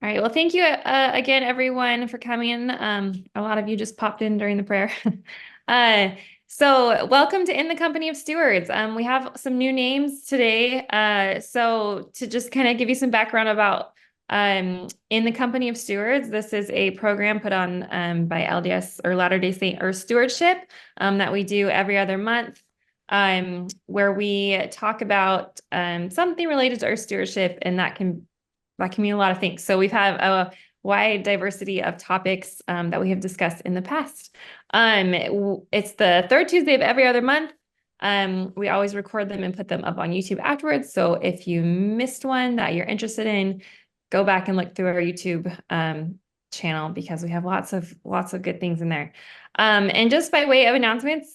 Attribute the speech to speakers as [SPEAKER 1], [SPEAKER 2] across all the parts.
[SPEAKER 1] All right. Well, thank you again, everyone, for coming in. A lot of you just popped in during the prayer. uh, so welcome to In the Company of Stewards. We have some new names today. So to just kind of give you some background about In the Company of Stewards, this is a program put on by LDS or Latter-day Saint or Stewardship that we do every other month. Where we talk about something related to our stewardship, and that can mean a lot of things. So we've had a wide diversity of topics that we have discussed in the past. It's the third Tuesday of every other month. We always record them and put them up on YouTube afterwards. So if you missed one that you're interested in, go back and look through our YouTube channel because we have lots of good things in there. And just by way of announcements,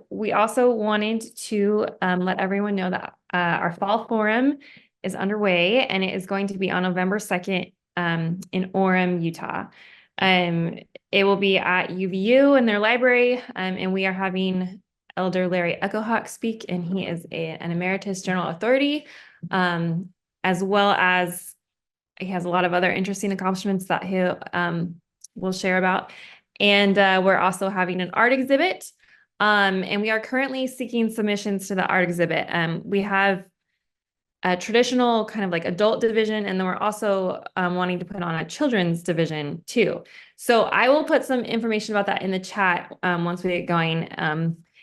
[SPEAKER 1] we also wanted to let everyone know that our fall forum is underway, and it is going to be on November 2nd in Orem, Utah. It will be at UVU in their library, and we are having Elder Larry Echohawk speak, and he is an emeritus general authority, as well as he has a lot of other interesting accomplishments that he will share about. And we're also having an art exhibit, and we are currently seeking submissions to the art exhibit. We have a traditional kind of like adult division, and then we're also wanting to put on a children's division too. So I will put some information about that in the chat once we get going.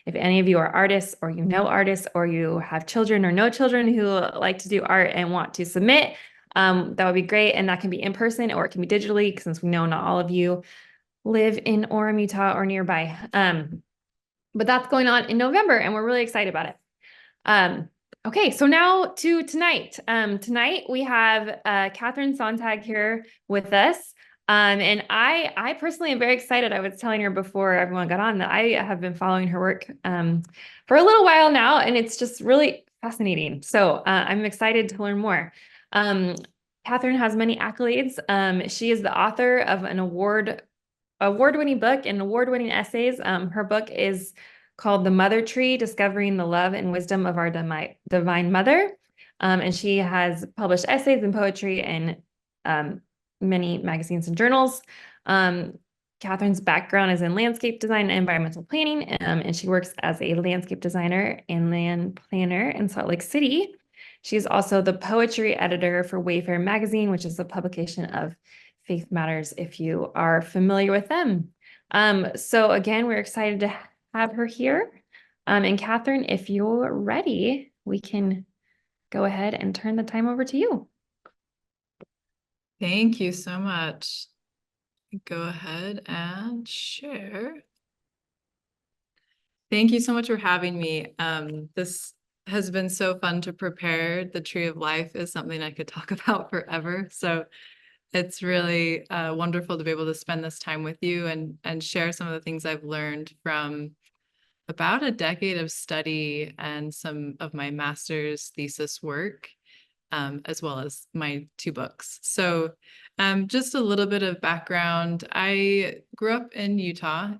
[SPEAKER 1] If any of you are artists, or you know artists, or you have children or know children who like to do art and want to submit, that would be great. And that can be in person or it can be digitally, since we know not all of you live in Orem, Utah or nearby. But that's going on in November, and we're really excited about it. Okay, so now to tonight. Tonight we have Kathryn Sonntag here with us. And I personally am very excited. I was telling her before everyone got on that I have been following her work for a little while now, and it's just really fascinating. So I'm excited to learn more. Kathryn has many accolades. She is the author of an award-winning book and award-winning essays. Her book is called The Mother Tree, Discovering the Love and Wisdom of Our Divine Mother. And she has published essays and poetry in many magazines and journals. Kathryn's background is in landscape design and environmental planning, and she works as a landscape designer and land planner in Salt Lake City. She's also the poetry editor for Wayfair Magazine, which is a publication of Faith Matters, if you are familiar with them. So again, we're excited to have her here. And Kathryn, if you're ready, we can go ahead and turn the time over to you.
[SPEAKER 2] Thank you so much. Go ahead and share. Thank you so much for having me. This has been so fun to prepare. The Tree of Life is something I could talk about forever. So it's really wonderful to be able to spend this time with you and share some of the things I've learned from about a decade of study and some of my master's thesis work, as well as my 2 books. So just a little bit of background. I grew up in Utah,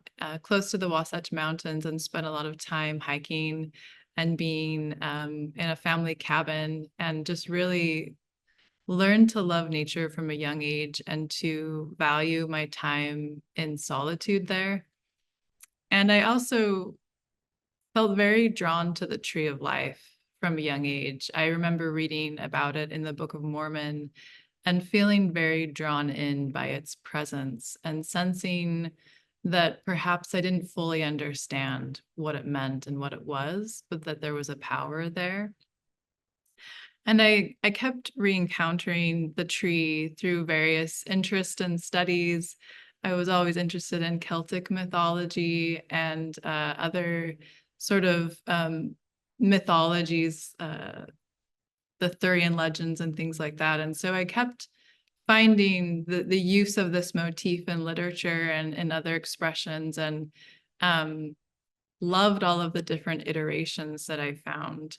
[SPEAKER 2] close to the Wasatch Mountains, and spent a lot of time hiking and being in a family cabin, and just really learned to love nature from a young age and to value my time in solitude there. And I also felt very drawn to the Tree of Life from a young age. I remember reading about it in the Book of Mormon and feeling very drawn in by its presence and sensing that perhaps I didn't fully understand what it meant and what it was, but that there was a power there. And I kept re-encountering the tree through various interests and studies. I was always interested in Celtic mythology and other sort of mythologies, the Thurian legends and things like that. And so I kept finding the use of this motif in literature and in other expressions, and loved all of the different iterations that I found.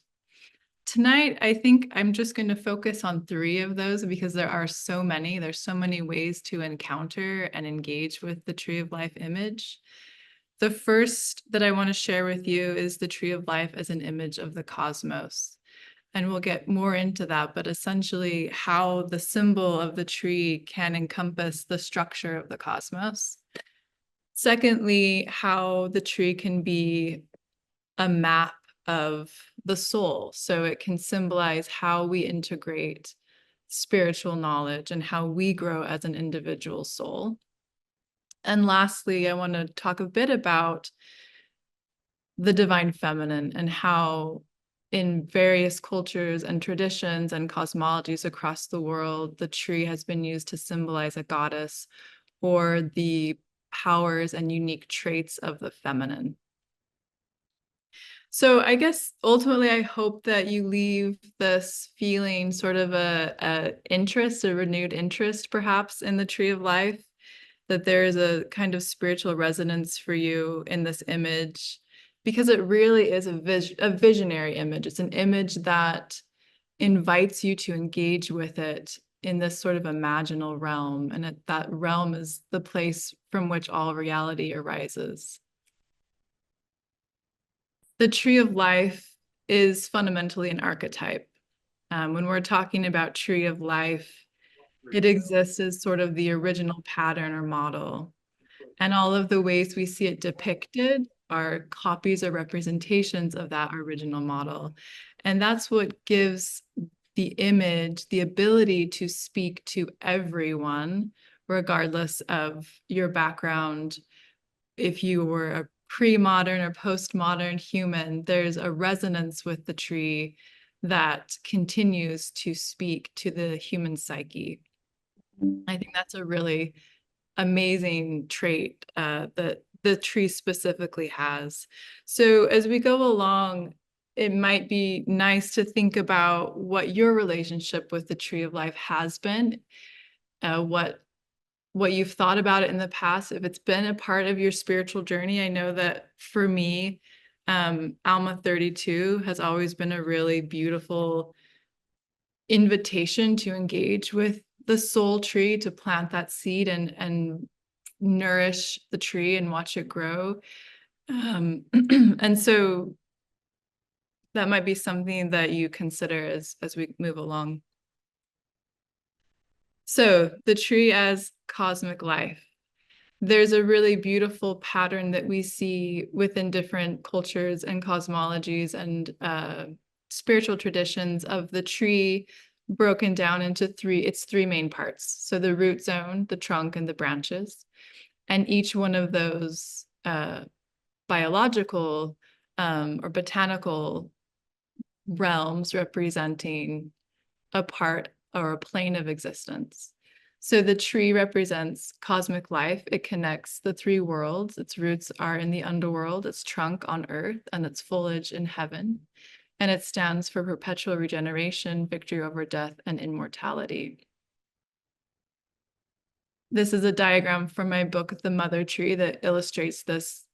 [SPEAKER 2] Tonight, I think I'm just going to focus on 3 of those because there are so many. There's so many ways to encounter and engage with the Tree of Life image. The first that I want to share with you is the Tree of Life as an image of the cosmos. And we'll get more into that, but essentially how the symbol of the tree can encompass the structure of the cosmos. Secondly, how the tree can be a map of the soul. So it can symbolize how we integrate spiritual knowledge and how we grow as an individual soul. And lastly, I want to talk a bit about the divine feminine and how in various cultures and traditions and cosmologies across the world, the tree has been used to symbolize a goddess or the powers and unique traits of the feminine. So I guess ultimately, I hope that you leave this feeling sort of a interest, a renewed interest, perhaps, in the tree of life, that there is a kind of spiritual resonance for you in this image, because it really is a visionary image. It's an image that invites you to engage with it in this sort of imaginal realm, and that realm is the place from which all reality arises. The tree of life is fundamentally an archetype. When we're talking about tree of life, it exists as sort of the original pattern or model. And all of the ways we see it depicted are copies or representations of that original model. And that's what gives the image the ability to speak to everyone, regardless of your background. If you were a pre-modern or post-modern human, there's a resonance with the tree that continues to speak to the human psyche. I think that's a really amazing trait that the tree specifically has. So as we go along, it might be nice to think about what your relationship with the tree of life has been, what you've thought about it in the past, if it's been a part of your spiritual journey. I know that for me, Alma 32 has always been a really beautiful invitation to engage with the soul tree, to plant that seed and nourish the tree and watch it grow. And so that might be something that you consider as we move along. So the tree as cosmic life. There's a really beautiful pattern that we see within different cultures and cosmologies and spiritual traditions of the tree broken down into three main parts. So the root zone, the trunk, and the branches. And each one of those biological or botanical realms representing a part or a plane of existence. So the tree represents cosmic life. It connects the three worlds. Its roots are in the underworld, its trunk on earth, and its foliage in heaven. And it stands for perpetual regeneration, victory over death, and immortality. This is a diagram from my book, The Mother Tree, that illustrates this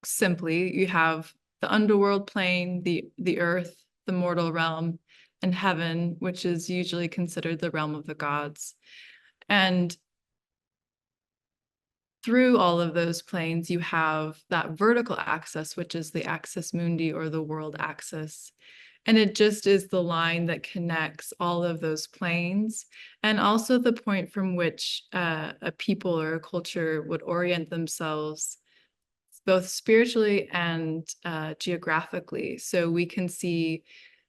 [SPEAKER 2] simply. You have the underworld plane, the earth, the mortal realm, and heaven, which is usually considered the realm of the gods. And through all of those planes, you have that vertical axis, which is the axis mundi, or the world axis. And it just is the line that connects all of those planes, and also the point from which a people or a culture would orient themselves, both spiritually and geographically. So we can see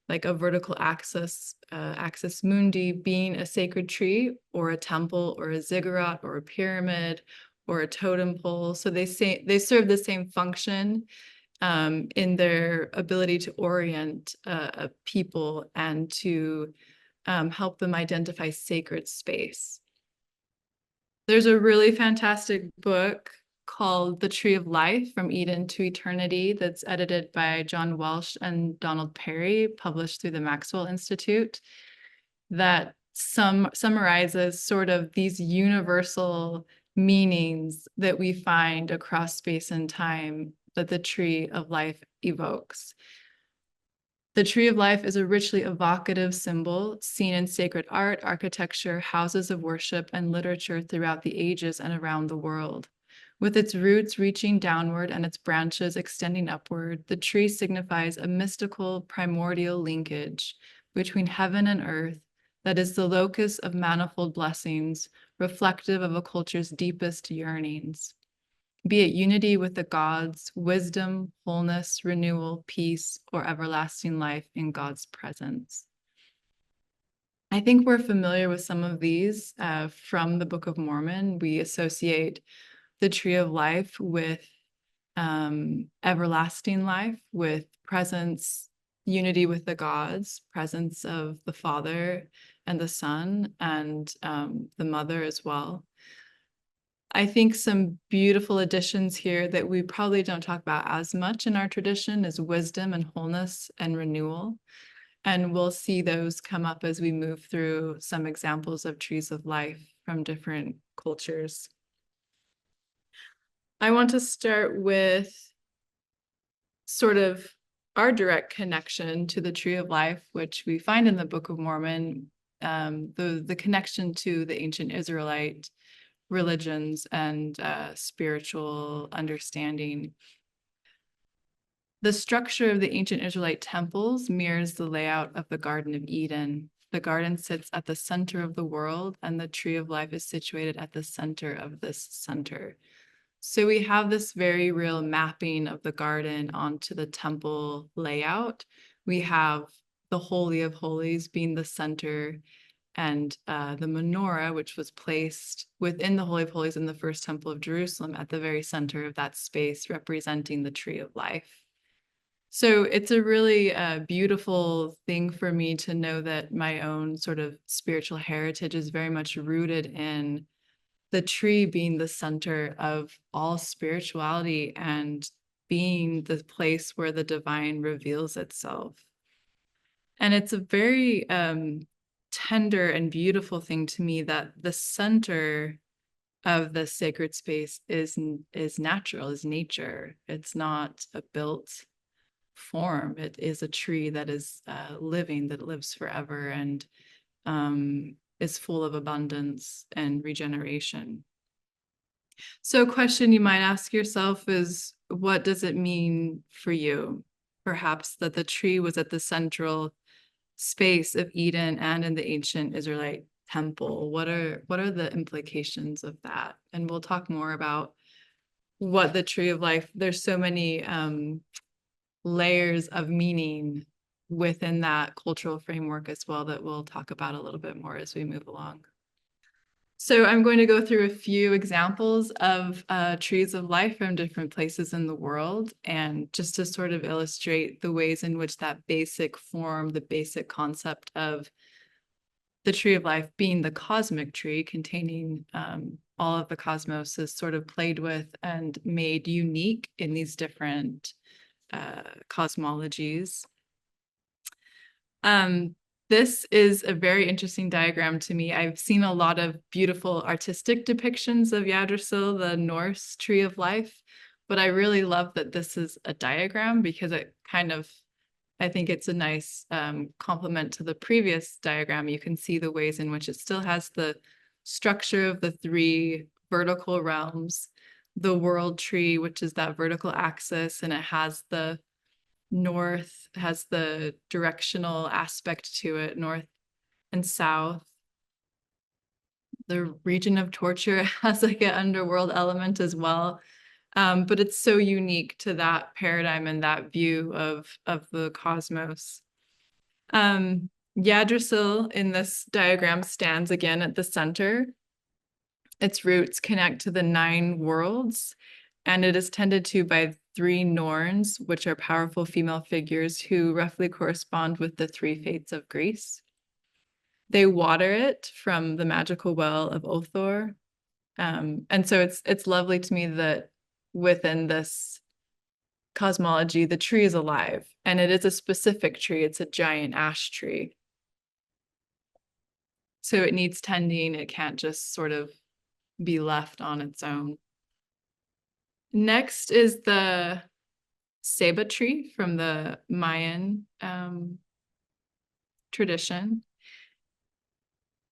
[SPEAKER 2] like a vertical axis, axis mundi, being a sacred tree or a temple or a ziggurat or a pyramid or a totem pole. So they serve the same function in their ability to orient a people and to help them identify sacred space. There's a really fantastic book called The Tree of Life, From Eden to Eternity, that's edited by John Welsh and Donald Perry, published through the Maxwell Institute, that summarizes sort of these universal meanings that we find across space and time that the tree of life evokes. The tree of life is a richly evocative symbol seen in sacred art, architecture, houses of worship, and literature throughout the ages and around the world. With its roots reaching downward and its branches extending upward, the tree signifies a mystical primordial linkage between heaven and earth, that is the locus of manifold blessings, reflective of a culture's deepest yearnings. Be it unity with the gods, wisdom, wholeness, renewal, peace, or everlasting life in God's presence. I think we're familiar with some of these from the Book of Mormon. We associate the tree of life with everlasting life, with presence, unity with the gods, presence of the Father and the Son, and the Mother as well. I think some beautiful additions here that we probably don't talk about as much in our tradition is wisdom and wholeness and renewal. And we'll see those come up as we move through some examples of trees of life from different cultures. I want to start with sort of our direct connection to the tree of life, which we find in the Book of Mormon, the connection to the ancient Israelite religions and spiritual understanding. The structure of the ancient Israelite temples mirrors the layout of the Garden of Eden. The garden sits at the center of the world, and the tree of life is situated at the center of this center. So we have this very real mapping of the garden onto the temple layout. We have the Holy of Holies being the center, and the menorah, which was placed within the Holy of Holies in the first temple of Jerusalem at the very center of that space, representing the tree of life. So it's a really beautiful thing for me to know that my own sort of spiritual heritage is very much rooted in the tree being the center of all spirituality and being the place where the divine reveals itself. And it's a very tender and beautiful thing to me that the center of the sacred space is natural, is nature. It's not a built form. It is a tree that is living, that lives forever, and is full of abundance and regeneration. So a question you might ask yourself is, what does it mean for you? Perhaps that the tree was at the central space of Eden and in the ancient Israelite temple. What are the implications of that? And we'll talk more about what the tree of life, there's so many layers of meaning within that cultural framework as well that we'll talk about a little bit more as we move along. So I'm going to go through a few examples of trees of life from different places in the world, and just to sort of illustrate the ways in which that basic form, the basic concept of the tree of life being the cosmic tree containing all of the cosmos is sort of played with and made unique in these different cosmologies. This is a very interesting diagram to me. I've seen a lot of beautiful artistic depictions of Yggdrasil, the Norse tree of life, but I really love that this is a diagram because it kind of, I think it's a nice complement to the previous diagram. You can see the ways in which it still has the structure of the three vertical realms, the world tree, which is that vertical axis, and it has the north, has the directional aspect to it, north and south. The region of torture has like an underworld element as well. But it's so unique to that paradigm and that view of the cosmos. Yggdrasil in this diagram stands again at the center. Its roots connect to the 9 worlds, and it is tended to by 3 Norns, which are powerful female figures who roughly correspond with the 3 fates of Greece. They water it from the magical well of Othor. And so it's lovely to me that within this cosmology, the tree is alive, and it is a specific tree. It's a giant ash tree. So it needs tending. It can't just sort of be left on its own. Next is the ceiba tree from the Mayan tradition.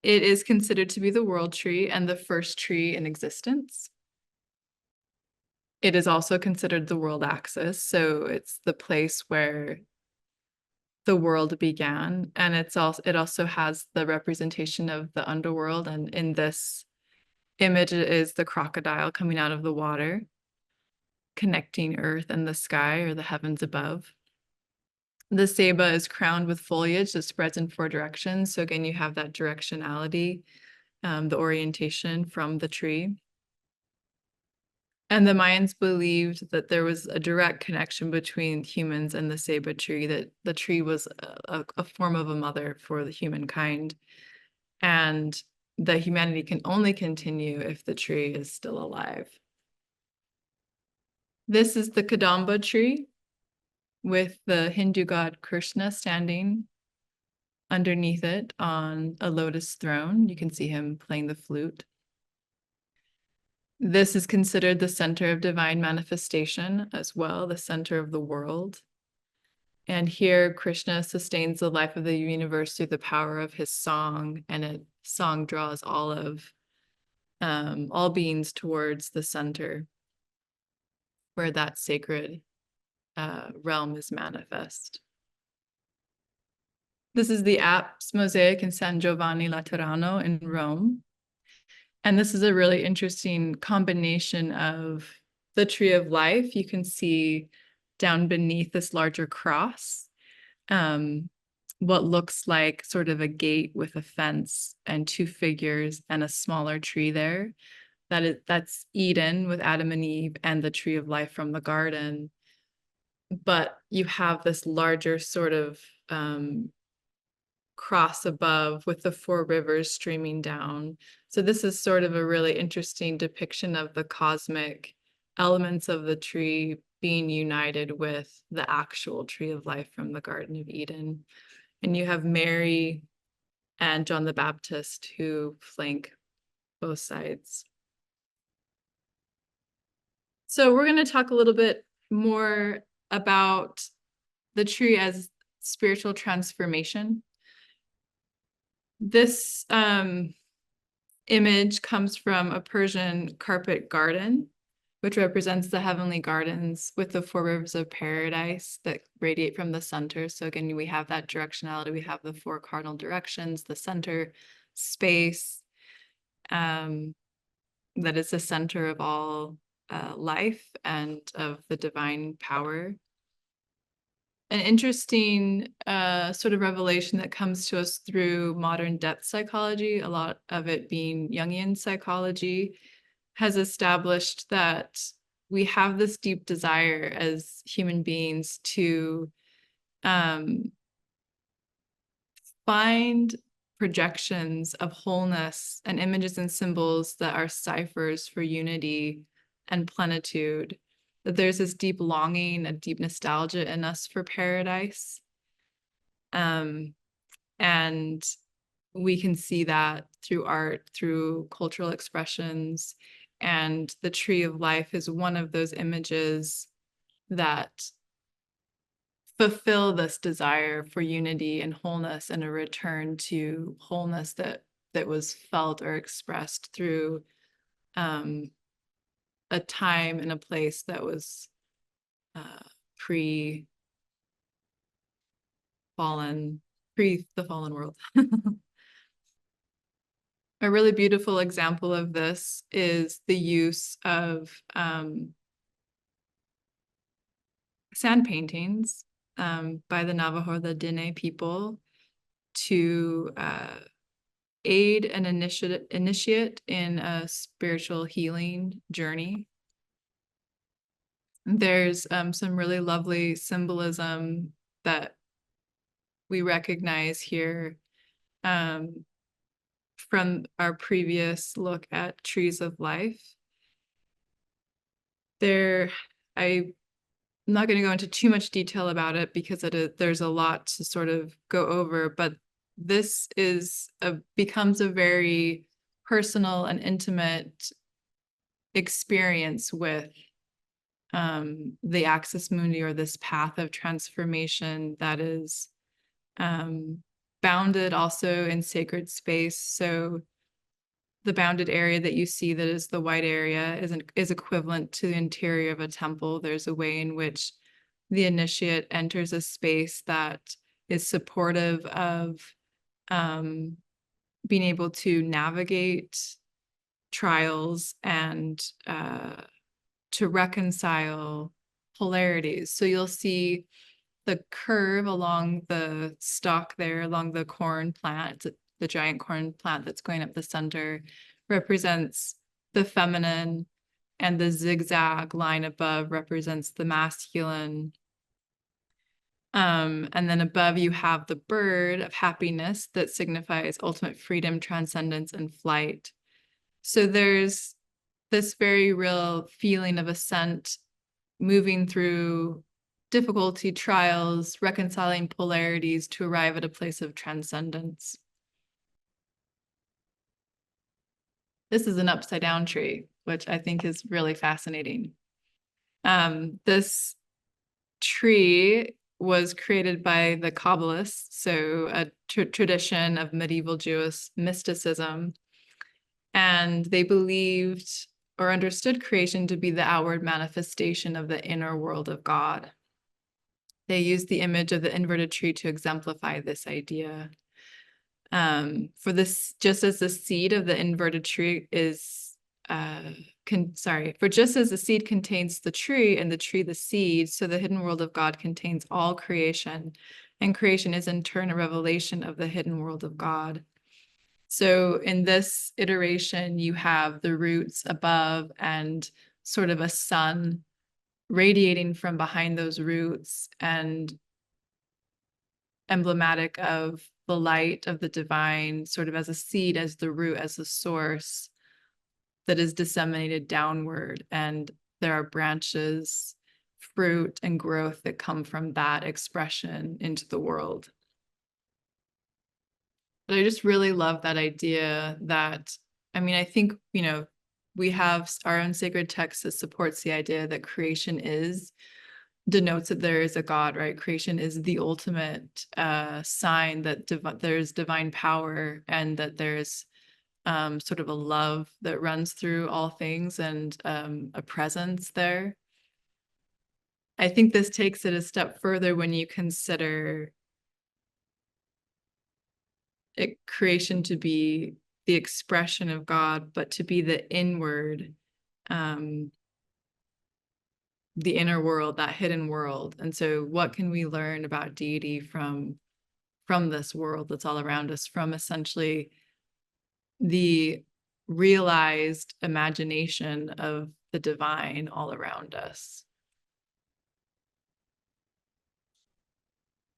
[SPEAKER 2] It is considered to be the world tree and the first tree in existence. It is also considered the world axis, so it's the place where the world began. And it also has the representation of the underworld. And in this image, it is the crocodile coming out of the water, connecting earth and the sky, or the heavens above. The ceiba is crowned with foliage that spreads in 4 directions. So again, you have that directionality, the orientation from the tree. And the Mayans believed that there was a direct connection between humans and the ceiba tree, that the tree was a form of a mother for the humankind, and that humanity can only continue if the tree is still alive. This is the Kadamba tree with the Hindu god Krishna standing underneath it on a lotus throne. You can see him playing the flute. This is considered the center of divine manifestation as well, the center of the world. And here Krishna sustains the life of the universe through the power of his song, and a song draws all beings towards the center where that sacred realm is manifest. This is the Apse mosaic in San Giovanni Laterano in Rome. And this is a really interesting combination of the tree of life. You can see down beneath this larger cross, what looks like sort of a gate with a fence and 2 figures and a smaller tree there. That's Eden with Adam and Eve and the tree of life from the garden. But you have this larger sort of cross above with the 4 rivers streaming down. So this is sort of a really interesting depiction of the cosmic elements of the tree being united with the actual tree of life from the Garden of Eden. And you have Mary and John the Baptist who flank both sides. So we're going to talk a little bit more about the tree as spiritual transformation. This image comes from a Persian carpet garden, which represents the heavenly gardens with the 4 rivers of paradise that radiate from the center. So again, we have that directionality. We have the 4 cardinal directions, the center space, that is the center of all life and of the divine power. An interesting sort of revelation that comes to us through modern depth psychology, a lot of it being Jungian psychology, has established that we have this deep desire as human beings to find projections of wholeness and images and symbols that are ciphers for unity and plenitude, that there's this deep longing, a deep nostalgia in us for paradise. And we can see that through art, through cultural expressions. And the tree of life is one of those images that fulfill this desire for unity and wholeness, and a return to wholeness that was felt or expressed through a time and a place that was pre the fallen world. A really beautiful example of this is the use of sand paintings by the Navajo, the Dene people, to aid an initiate in a spiritual healing journey. There's some really lovely symbolism that we recognize here from our previous look at trees of life. I'm not going to go into too much detail about it because there's a lot to sort of go over, but this becomes a very personal and intimate experience with the Axis Mundi, or this path of transformation that is bounded also in sacred space. So the bounded area that you see, that is the white area, is equivalent to the interior of a temple. There's a way in which the initiate enters a space that is supportive of being able to navigate trials and to reconcile polarities. So you'll see the curve along the stalk there, along the corn plant, the giant corn plant that's going up the center, represents the feminine, and the zigzag line above represents the masculine. And then above you have the bird of happiness that signifies ultimate freedom, transcendence, and flight. So there's this very real feeling of ascent, moving through difficulty, trials, reconciling polarities to arrive at a place of transcendence. This is an upside down tree, which I think is really fascinating. This tree was created by the Kabbalists, so a tradition of medieval Jewish mysticism. And they believed or understood creation to be the outward manifestation of the inner world of God. They used the image of the inverted tree to exemplify this idea. For this, just as the seed of the inverted tree is, for just as the seed contains the tree and the tree the seed, so the hidden world of God contains all creation, and creation is in turn a revelation of the hidden world of God. So in this iteration, you have the roots above and sort of a sun radiating from behind those roots and emblematic of the light of the divine, sort of as a seed, as the root, as the source that is disseminated downward. And there are branches, fruit, and growth that come from that expression into the world. But I just really love that idea that, I mean, I think, we have our own sacred text that supports the idea that creation denotes that there is a God, right? Creation is the ultimate sign that there's divine power and that there's sort of a love that runs through all things and a presence there. I think this takes it a step further when you consider creation to be the expression of God, but to be the inward, the inner world, that hidden world. And so what can we learn about deity from this world that's all around us, from essentially the realized imagination of the divine all around us?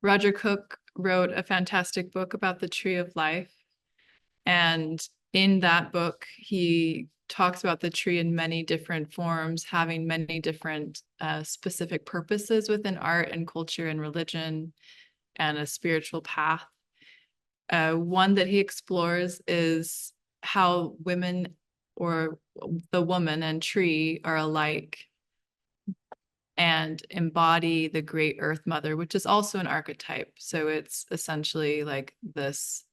[SPEAKER 2] Roger Cook wrote a fantastic book about the tree of life. And in that book, he talks about the tree in many different forms, having many different specific purposes within art and culture and religion and a spiritual path. One that he explores is how women, or the woman and tree, are alike and embody the great earth mother, which is also an archetype. So it's essentially like this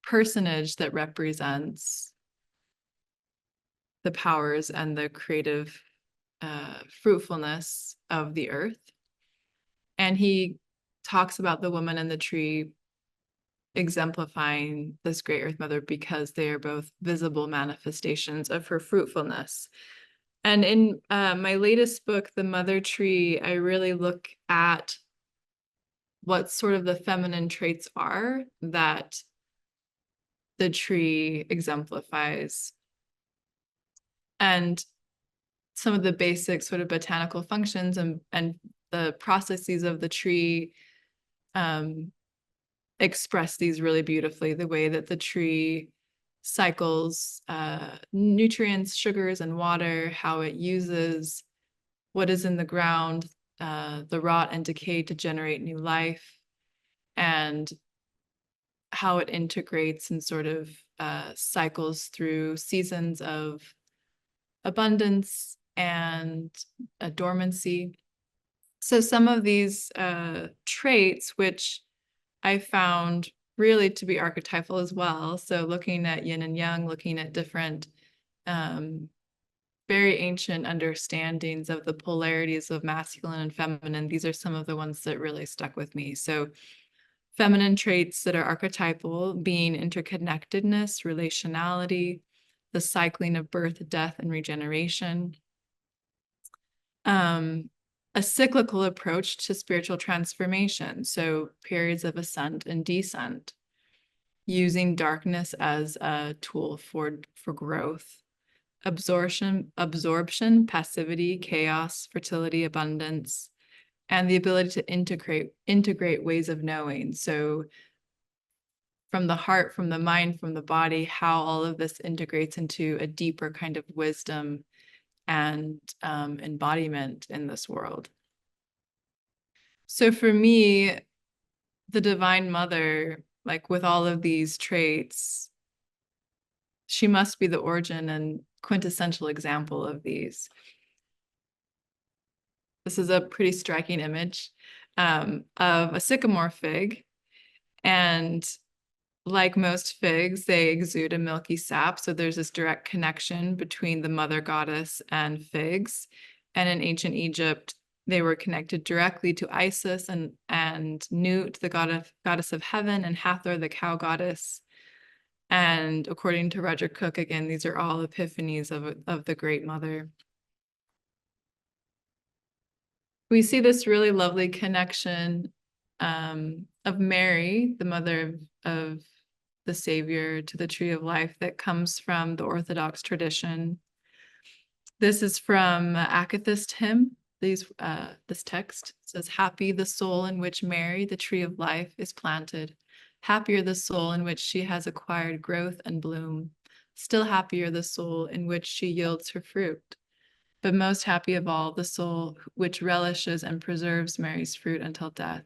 [SPEAKER 2] personage that represents the powers and the creative fruitfulness of the earth. And he talks about the woman and the tree exemplifying this great earth mother because they are both visible manifestations of her fruitfulness. And in my latest book, The Mother Tree, I really look at what sort of the feminine traits are that the tree exemplifies. And some of the basic sort of botanical functions and the processes of the tree express these really beautifully. The way that the tree cycles nutrients, sugars, and water, how it uses what is in the ground, the rot and decay to generate new life, and how it integrates and sort of cycles through seasons of abundance and dormancy. So some of these traits, which I found really to be archetypal as well. So looking at yin and yang, looking at different very ancient understandings of the polarities of masculine and feminine, these are some of the ones that really stuck with me. So feminine traits that are archetypal being interconnectedness, relationality, the cycling of birth, death, and regeneration. A cyclical approach to spiritual transformation, so periods of ascent and descent, using darkness as a tool for growth. Absorption, passivity, chaos, fertility, abundance, and the ability to integrate ways of knowing. So from the heart, from the mind, from the body, how all of this integrates into a deeper kind of wisdom and embodiment in this world. So for me, the Divine Mother, like with all of these traits, she must be the origin and quintessential example of these. This is a pretty striking image of a sycamore fig. And like most figs, they exude a milky sap. So there's this direct connection between the mother goddess and figs. And in ancient Egypt, they were connected directly to Isis and Nut, the goddess of heaven, and Hathor, the cow goddess. And according to Roger Cook, again, these are all epiphanies of the Great Mother. We see this really lovely connection of Mary, the mother of the Savior, to the tree of life that comes from the Orthodox tradition. This is from Akathist hymn. This text says, "Happy the soul in which Mary, the tree of life, is planted. Happier the soul in which she has acquired growth and bloom. Still happier the soul in which she yields her fruit. But most happy of all, the soul which relishes and preserves Mary's fruit until death,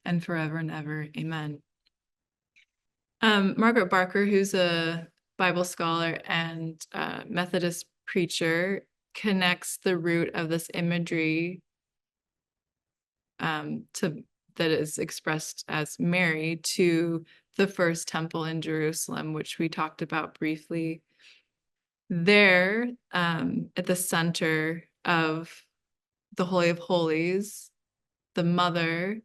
[SPEAKER 2] and forever and ever. Amen." Margaret Barker, who's a Bible scholar and Methodist preacher, connects the root of this imagery that is expressed as Mary to the first temple in Jerusalem, which we talked about briefly. There, at the center of the Holy of Holies, the mother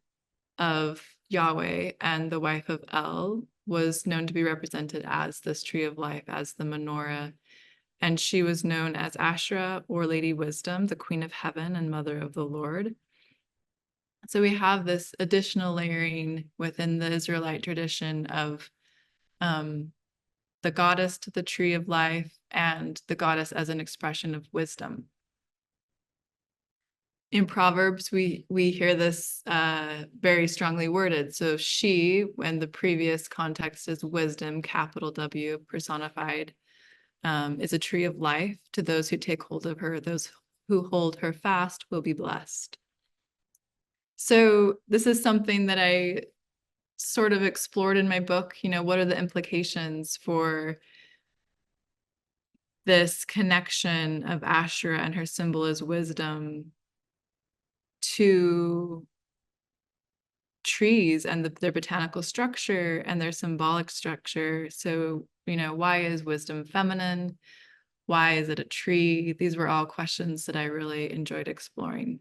[SPEAKER 2] of Yahweh and the wife of El was known to be represented as this tree of life, as the menorah. And she was known as Asherah, or Lady Wisdom, the Queen of Heaven and Mother of the Lord. So we have this additional layering within the Israelite tradition of the goddess to the tree of life and the goddess as an expression of wisdom. In Proverbs, we hear this very strongly worded. So she, when the previous context is wisdom, capital W, personified, is a tree of life. To those who take hold of her, those who hold her fast will be blessed. So this is something that I sort of explored in my book. You know, what are the implications for this connection of Asherah and her symbol as wisdom to trees and their botanical structure and their symbolic structure. So, you know, why is wisdom feminine? Why is it a tree? These were all questions that I really enjoyed exploring.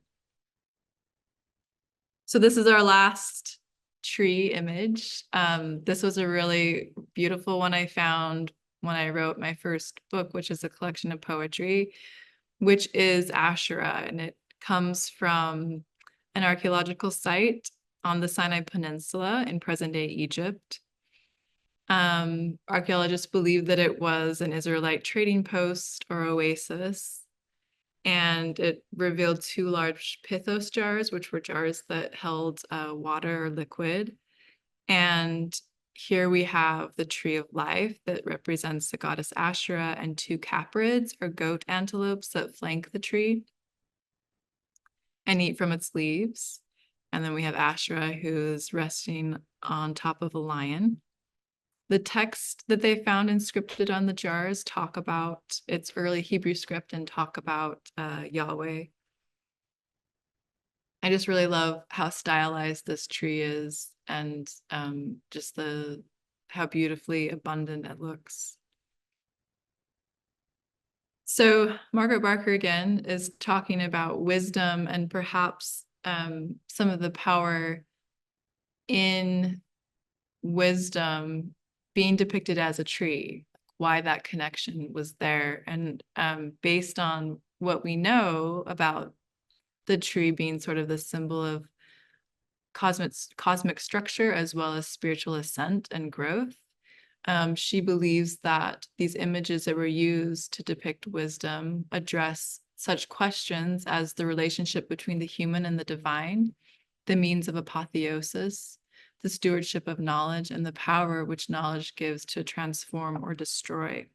[SPEAKER 2] So this is our last tree image. This was a really beautiful one I found when I wrote my first book, which is a collection of poetry, which is Asherah, and it comes from an archaeological site on the Sinai Peninsula in present-day Egypt. Archaeologists believe that it was an Israelite trading post or oasis, and it revealed two large pithos jars, which were jars that held water or liquid. And here we have the tree of life that represents the goddess Asherah and two caprids or goat antelopes that flank the tree and eat from its leaves. And then we have Asherah, who's resting on top of a lion. The text that they found inscripted on the jars talk about its early Hebrew script and talk about Yahweh. I just really love how stylized this tree is and just how beautifully abundant it looks. So Margaret Barker again is talking about wisdom and perhaps some of the power in wisdom being depicted as a tree, why that connection was there. And based on what we know about the tree being sort of the symbol of cosmic structure as well as spiritual ascent and growth, she believes that these images that were used to depict wisdom address such questions as the relationship between the human and the divine, the means of apotheosis, the stewardship of knowledge, and the power which knowledge gives to transform or destroy.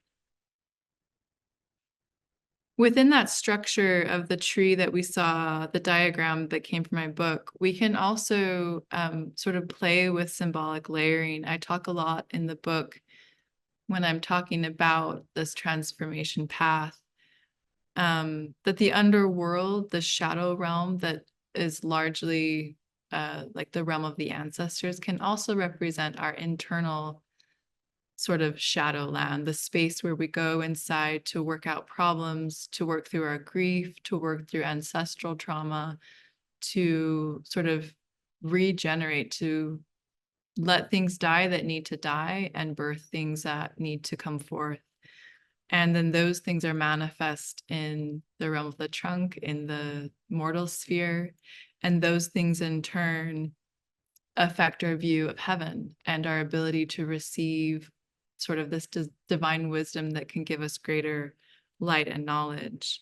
[SPEAKER 2] Within that structure of the tree that we saw, the diagram that came from my book, we can also sort of play with symbolic layering. I talk a lot in the book when I'm talking about this transformation path, that the underworld, the shadow realm that is largely like the realm of the ancestors, can also represent our internal sort of shadowland, the space where we go inside to work out problems, to work through our grief, to work through ancestral trauma, to sort of regenerate, to let things die that need to die and birth things that need to come forth. And then those things are manifest in the realm of the trunk, in the mortal sphere. And those things in turn affect our view of heaven and our ability to receive sort of this divine wisdom that can give us greater light and knowledge.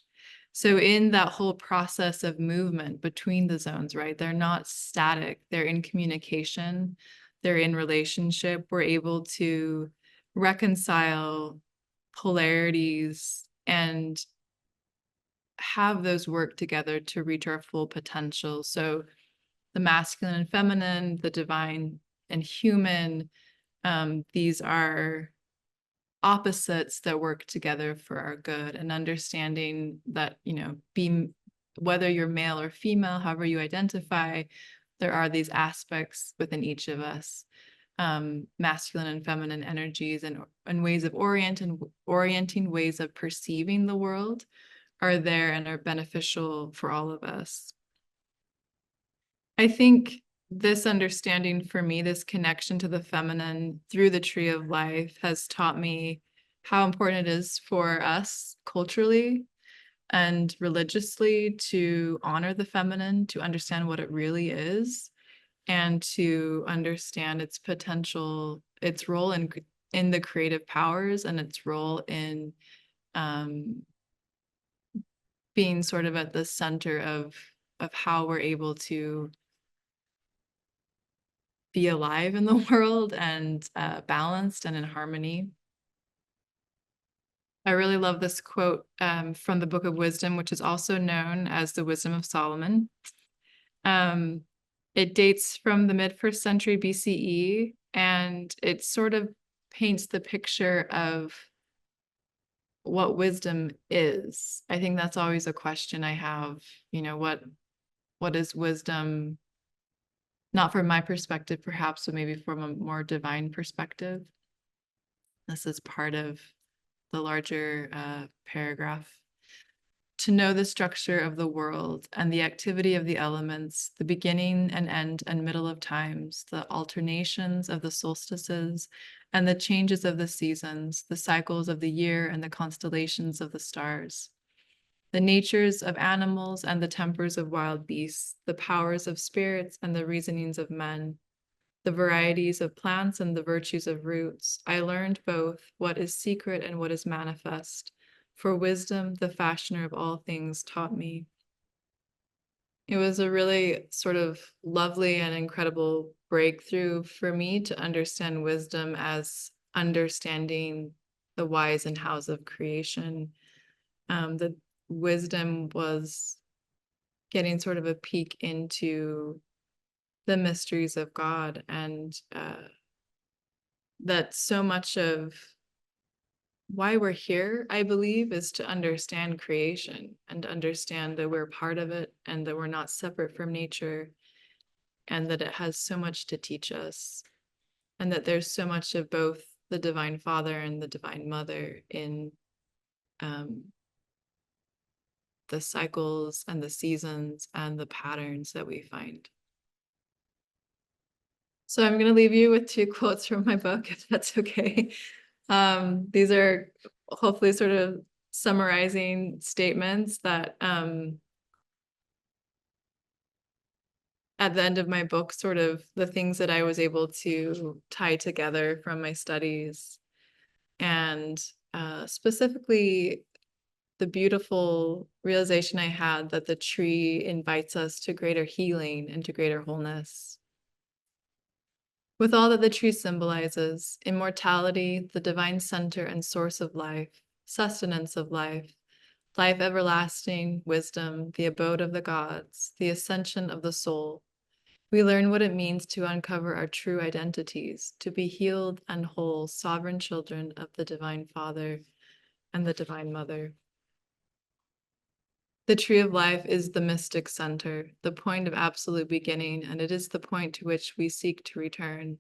[SPEAKER 2] So in that whole process of movement between the zones, right, they're not static, they're in communication, they're in relationship. We're able to reconcile polarities and have those work together to reach our full potential. So the masculine and feminine, the divine and human, these are opposites that work together for our good, and understanding that, whether you're male or female, however you identify, there are these aspects within each of us, masculine and feminine energies and ways of orienting ways of perceiving the world are there and are beneficial for all of us. I think this understanding for me, this connection to the feminine through the tree of life, has taught me how important it is for us culturally and religiously to honor the feminine, to understand what it really is, and to understand its potential, its role in the creative powers, and its role in being sort of at the center of how we're able to be alive in the world and balanced and in harmony. I really love this quote from the Book of Wisdom, which is also known as the Wisdom of Solomon. It dates from the mid-first century BCE, and it sort of paints the picture of what wisdom is. I think that's always a question I have, what is wisdom? Not from my perspective, perhaps, but maybe from a more divine perspective. This is part of the larger paragraph. To know the structure of the world and the activity of the elements, the beginning and end and middle of times, the alternations of the solstices and the changes of the seasons, the cycles of the year and the constellations of the stars, the natures of animals and the tempers of wild beasts, the powers of spirits and the reasonings of men, the varieties of plants and the virtues of roots. I learned both what is secret and what is manifest, for wisdom, the fashioner of all things, taught me. It was a really sort of lovely and incredible breakthrough for me to understand wisdom as understanding the whys and hows of creation. The wisdom was getting sort of a peek into the mysteries of God, and that so much of why we're here, I believe, is to understand creation and understand that we're part of it and that we're not separate from nature, and that it has so much to teach us, and that there's so much of both the Divine Father and the Divine Mother in the cycles and the seasons and the patterns that we find. So I'm going to leave you with two quotes from my book, if that's okay. These are hopefully sort of summarizing statements that at the end of my book, sort of the things that I was able to tie together from my studies, and specifically the beautiful realization I had that the tree invites us to greater healing and to greater wholeness. With all that the tree symbolizes, immortality, the divine center and source of life, sustenance of life, life everlasting, wisdom, the abode of the gods, the ascension of the soul, we learn what it means to uncover our true identities, to be healed and whole, sovereign children of the Divine Father and the Divine Mother. The tree of life is the mystic center, the point of absolute beginning, and it is the point to which we seek to return.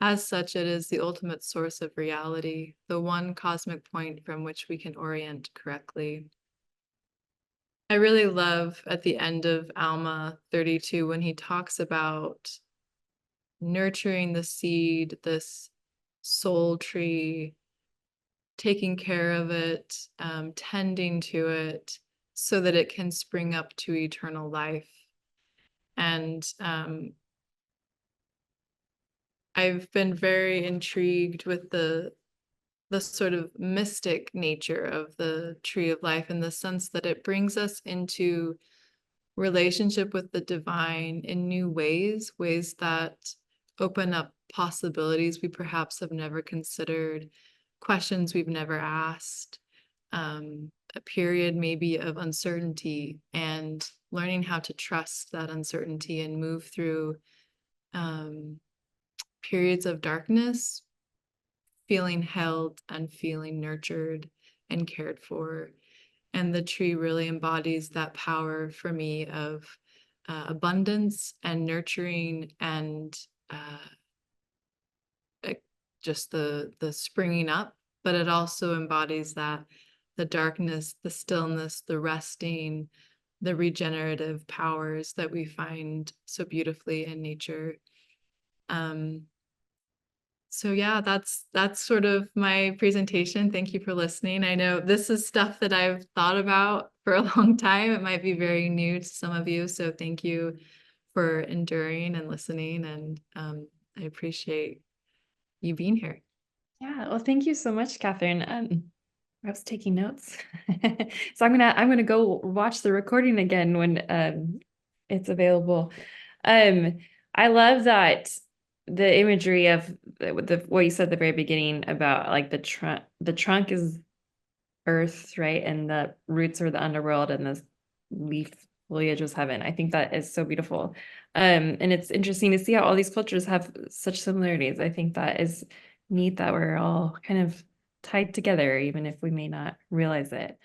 [SPEAKER 2] As such, it is the ultimate source of reality, the one cosmic point from which we can orient correctly. I really love at the end of Alma 32 when he talks about nurturing the seed, this soul tree, taking care of it, tending to it so that it can spring up to eternal life. And I've been very intrigued with the sort of mystic nature of the tree of life, in the sense that it brings us into relationship with the divine in new ways, ways that open up possibilities we perhaps have never considered, questions we've never asked, a period maybe of uncertainty, and learning how to trust that uncertainty and move through periods of darkness, feeling held and feeling nurtured and cared for. And the tree really embodies that power for me of abundance and nurturing, and just the springing up, but it also embodies that the darkness, the stillness, the resting, the regenerative powers that we find so beautifully in nature. So yeah, that's sort of my presentation. Thank you for listening. I know this is stuff that I've thought about for a long time. It might be very new to some of you, so thank you for enduring and listening, and I appreciate you being here.
[SPEAKER 1] Yeah, well, thank you so much, Kathryn. I was taking notes. So I'm gonna go watch the recording again when it's available. I love that the imagery of what you said at the very beginning about like the trunk is earth, right? And the roots are the underworld and the leaf foliage was heaven. I think that is so beautiful. And it's interesting to see how all these cultures have such similarities. I think that is neat that we're all kind of tied together, even if we may not realize it.